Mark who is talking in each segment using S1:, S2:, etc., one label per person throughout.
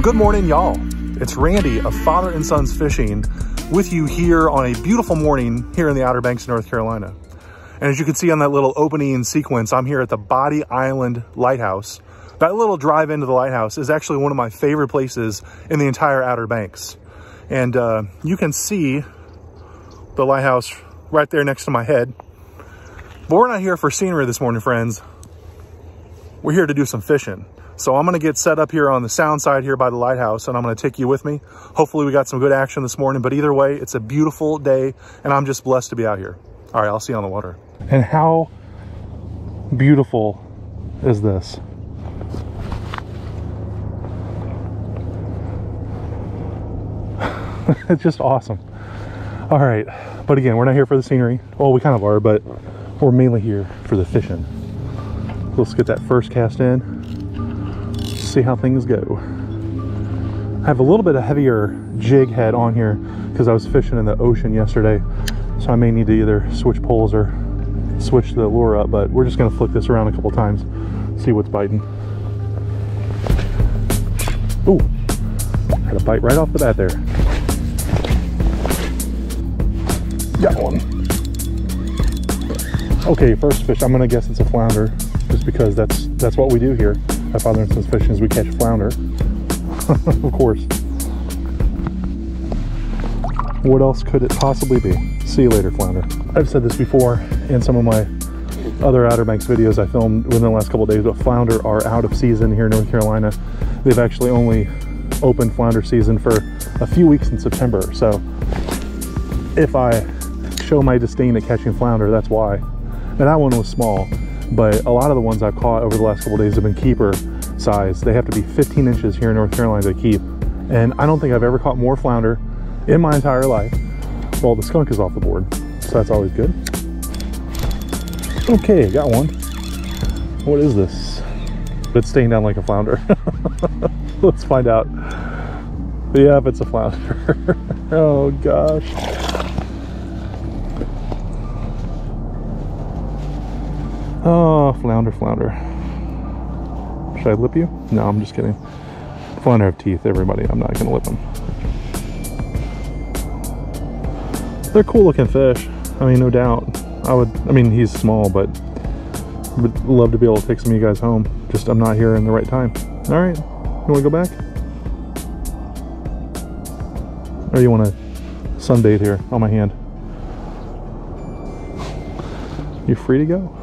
S1: Good morning, y'all. It's Randy of Father and Sons Fishing with you here on a beautiful morning here in the Outer Banks, North Carolina. And as you can see on that little opening sequence, I'm here at the Bodie Island Lighthouse. That little drive into the lighthouse is actually one of my favorite places in the entire Outer Banks. And you can see the lighthouse right there next to my head. But we're not here for scenery this morning, friends. We're here to do some fishing. So I'm gonna get set up here on the sound side here by the lighthouse, and I'm gonna take you with me. Hopefully we got some good action this morning, but either way, it's a beautiful day and I'm just blessed to be out here. All right, I'll see you on the water. And how beautiful is this? It's just awesome. All right, but again, we're not here for the scenery. Well, we kind of are, but we're mainly here for the fishing. Let's get that first cast in. See how things go. I have a little bit of heavier jig head on here because I was fishing in the ocean yesterday, so I may need to either switch poles or switch the lure up, but we're just going to flick this around a couple times, see what's biting. Ooh, had a bite right off the bat there. Got one. Okay, first fish, I'm going to guess it's a flounder, just because that's what we do here at Father and Sons Fishing, is we catch flounder. Of course. What else could it possibly be? See you later, flounder. I've said this before in some of my other Outer Banks videos I filmed within the last couple of days, but flounder are out of season here in North Carolina. They've actually only opened flounder season for a few weeks in September. So if I show my disdain at catching flounder, that's why. And that one was small, but a lot of the ones I've caught over the last couple of days have been keeper size. They have to be 15 inches here in North Carolina to keep. And I don't think I've ever caught more flounder in my entire life. Well, the skunk is off the board, so that's always good. Okay, got one. What is this? It's staying down like a flounder. Let's find out. Yeah, it's a flounder. Oh gosh. Oh, flounder, flounder. Should I lip you? No, I'm just kidding. Flounder have teeth, everybody. I'm not gonna lip them. They're cool looking fish. I mean, no doubt. I mean, he's small, but would love to be able to take some of you guys home. Just, I'm not here in the right time. All right, you wanna go back? Or you wanna sunbathe here on my hand? You free to go?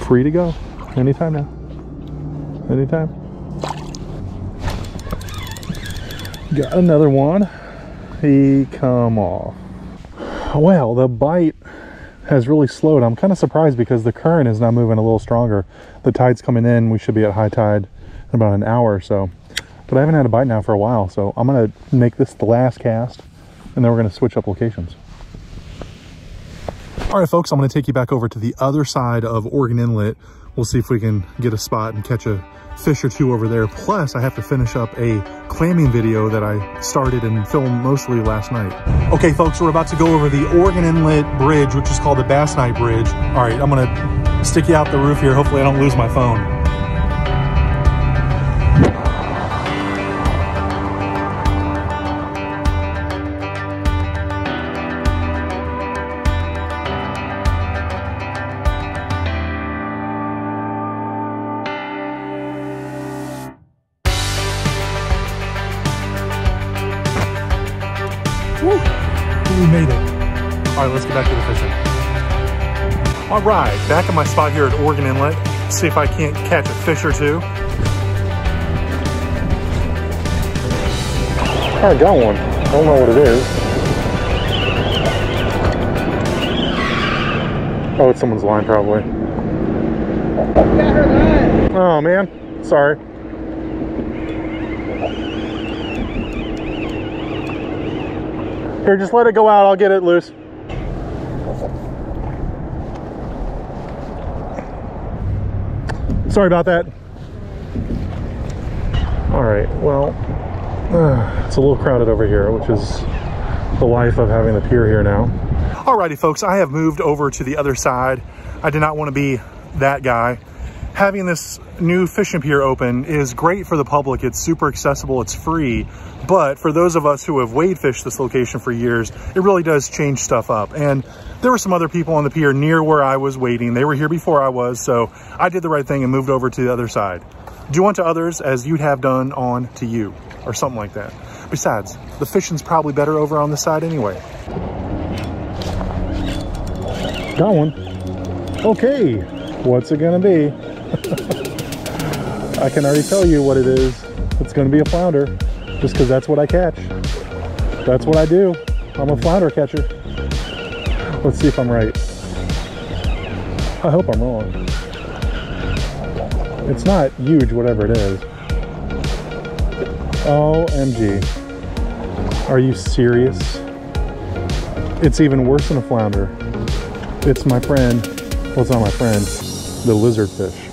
S1: Free to go anytime now. Anytime. Got another one. He come off. Well, the bite has really slowed. I'm kind of surprised because the current is now moving a little stronger. The tide's coming in. We should be at high tide in about an hour or so. But I haven't had a bite now for a while, so I'm gonna make this the last cast and then we're gonna switch up locations. All right, folks, I'm going to take you back over to the other side of Oregon Inlet. We'll see if we can get a spot and catch a fish or two over there. Plus, I have to finish up a clamming video that I started and filmed mostly last night. Okay, folks, we're about to go over the Oregon Inlet Bridge, which is called the Bass Night Bridge. All right, I'm going to stick you out the roof here. Hopefully, I don't lose my phone. We made it. All right, let's get back to the fishing. All right, back at my spot here at Oregon Inlet. See if I can't catch a fish or two. I got one. I don't know what it is. Oh, it's someone's line probably. Oh man, sorry. Here, just let it go out. I'll get it loose. Sorry about that. All right, well, it's a little crowded over here, which is the life of having the pier here now. Alrighty, folks, I have moved over to the other side. I did not want to be that guy having this new fishing pier open is great for the public. It's super accessible, it's free, but for those of us who have wade fished this location for years, it really does change stuff up. And there were some other people on the pier near where I was wading. They were here before I was, so I did the right thing and moved over to the other side. Do unto others as you'd have done on to you, or something like that. Besides, the fishing's probably better over on this side anyway. Got one. Okay, what's it gonna be? I can already tell you what it is. It's gonna be a flounder, just because that's what I catch. That's what I do. I'm a flounder catcher. Let's see if I'm right. I hope I'm wrong. It's not huge, whatever it is. OMG. Are you serious? It's even worse than a flounder. It's my friend. Well, it's not my friend. The lizard fish.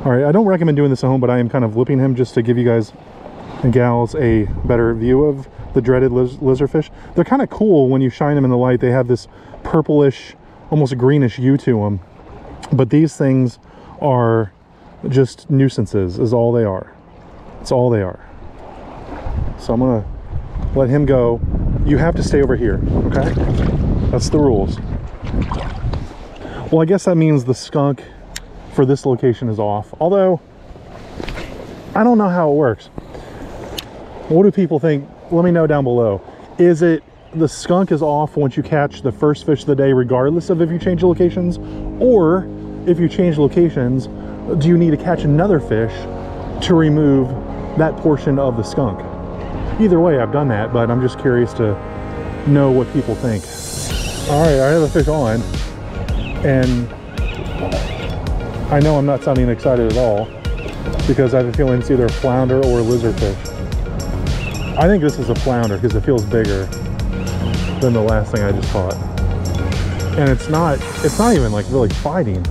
S1: All right, I don't recommend doing this at home, but I am kind of whipping him just to give you guys and gals a better view of the dreaded lizard fish. They're kind of cool when you shine them in the light. They have this purplish, almost greenish hue to them. But these things are just nuisances, is all they are. It's all they are. So I'm gonna let him go. You have to stay over here, okay? That's the rules. Well, I guess that means the skunk for this location is off. Although, I don't know how it works. What do people think? Let me know down below. Is it the skunk is off once you catch the first fish of the day, regardless of if you change locations? Or if you change locations, do you need to catch another fish to remove that portion of the skunk? Either way, I've done that, but I'm just curious to know what people think. All right, I have a fish on, and I know I'm not sounding excited at all because I have a feeling it's either a flounder or a lizard fish. I think this is a flounder because it feels bigger than the last thing I just caught. And it's not even like really fighting.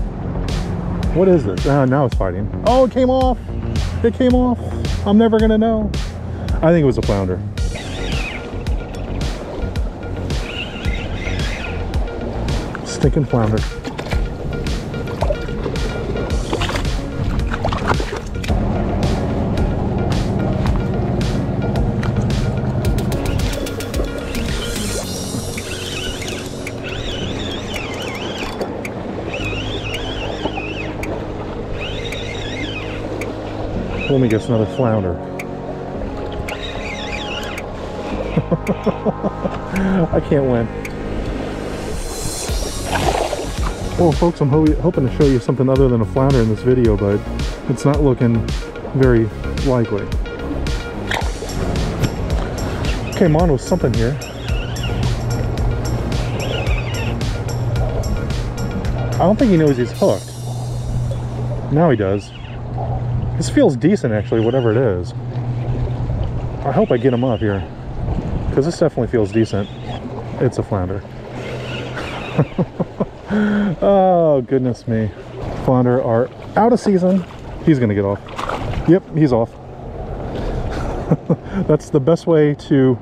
S1: What is this? Now it's fighting. Oh, it came off. It came off. I'm never gonna know. I think it was a flounder. Stinking flounder. Let me guess, another flounder. I can't win. Well, folks, I'm hoping to show you something other than a flounder in this video, but it's not looking very likely. Came on with something here. I don't think he knows he's hooked. Now he does. This feels decent, actually, whatever it is. I hope I get him up here, because this definitely feels decent. It's a flounder. Oh, goodness me. Flounder are out of season. He's gonna get off. Yep, he's off. That's the best way to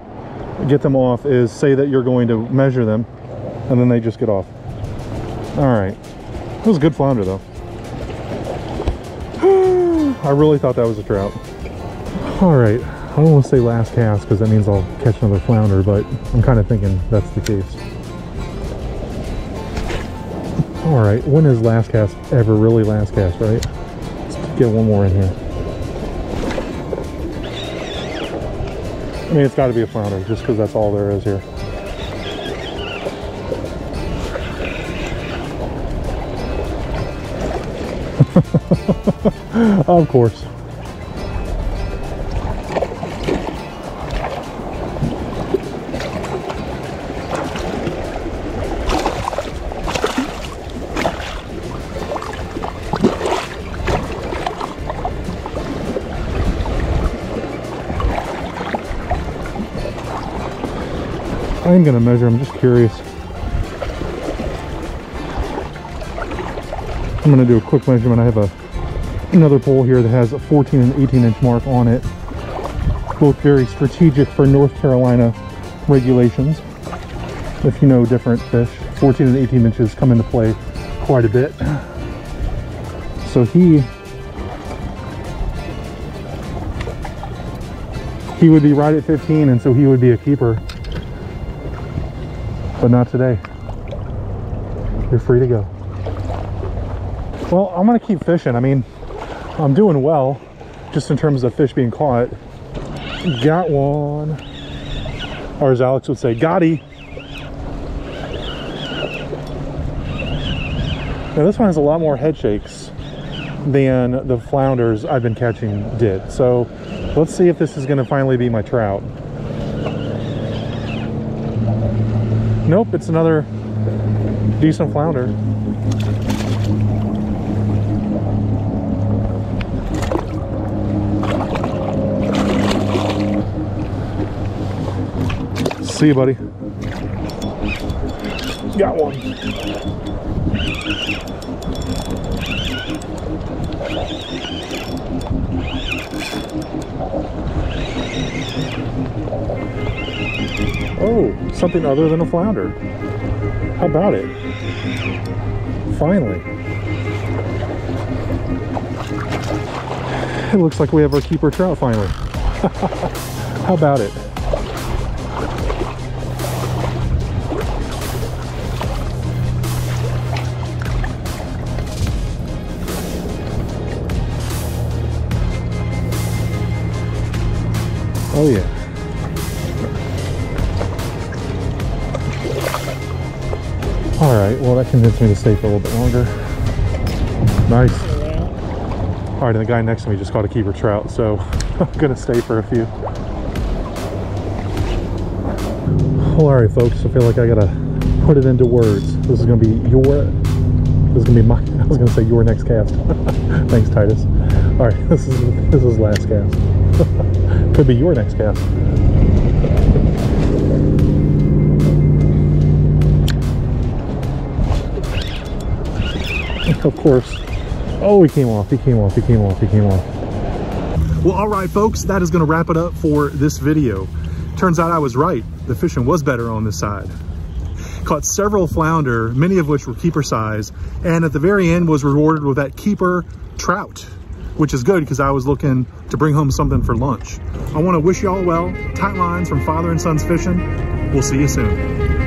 S1: get them off, is say that you're going to measure them, and then they just get off. All right. It was a good flounder, though. I really thought that was a trout. All right, I don't want to say last cast because that means I'll catch another flounder, but I'm kind of thinking that's the case. All right, when is last cast ever really last cast, right? Let's get one more in here. I mean, it's got to be a flounder just because that's all there is here. Of course. I'm gonna measure, I'm just curious. I'm gonna do a quick measurement. I have another pole here that has a 14 and 18 inch mark on it. Both very strategic for North Carolina regulations. If you know different fish, 14 and 18 inches come into play quite a bit. So he would be right at 15, and so he would be a keeper. But not today. You're free to go. Well, I'm gonna keep fishing. I mean, I'm doing well, just in terms of fish being caught. Got one. Or as Alex would say, gotty. Now this one has a lot more head shakes than the flounders I've been catching did. So let's see if this is gonna finally be my trout. Nope, it's another decent flounder. See you, buddy. Got one. Oh, something other than a flounder. How about it? Finally. It looks like we have our keeper trout finally. How about it? Oh yeah. All right, well that convinced me to stay for a little bit longer. Nice. All right, and the guy next to me just caught a keeper trout, so I'm gonna stay for a few. Well, all right, folks, I feel like I gotta put it into words. This is gonna be my, I was gonna say your next cast. Thanks, Titus. All right, this is last cast. Could be your next cast. Of course. Oh, he came off. Well, all right, folks, that is going to wrap it up for this video. Turns out I was right. The fishing was better on this side. Caught several flounder, many of which were keeper size, and at the very end was rewarded with that keeper trout, which is good because I was looking to bring home something for lunch. I want to wish you all well. Tight lines from Father and Sons Fishing. We'll see you soon.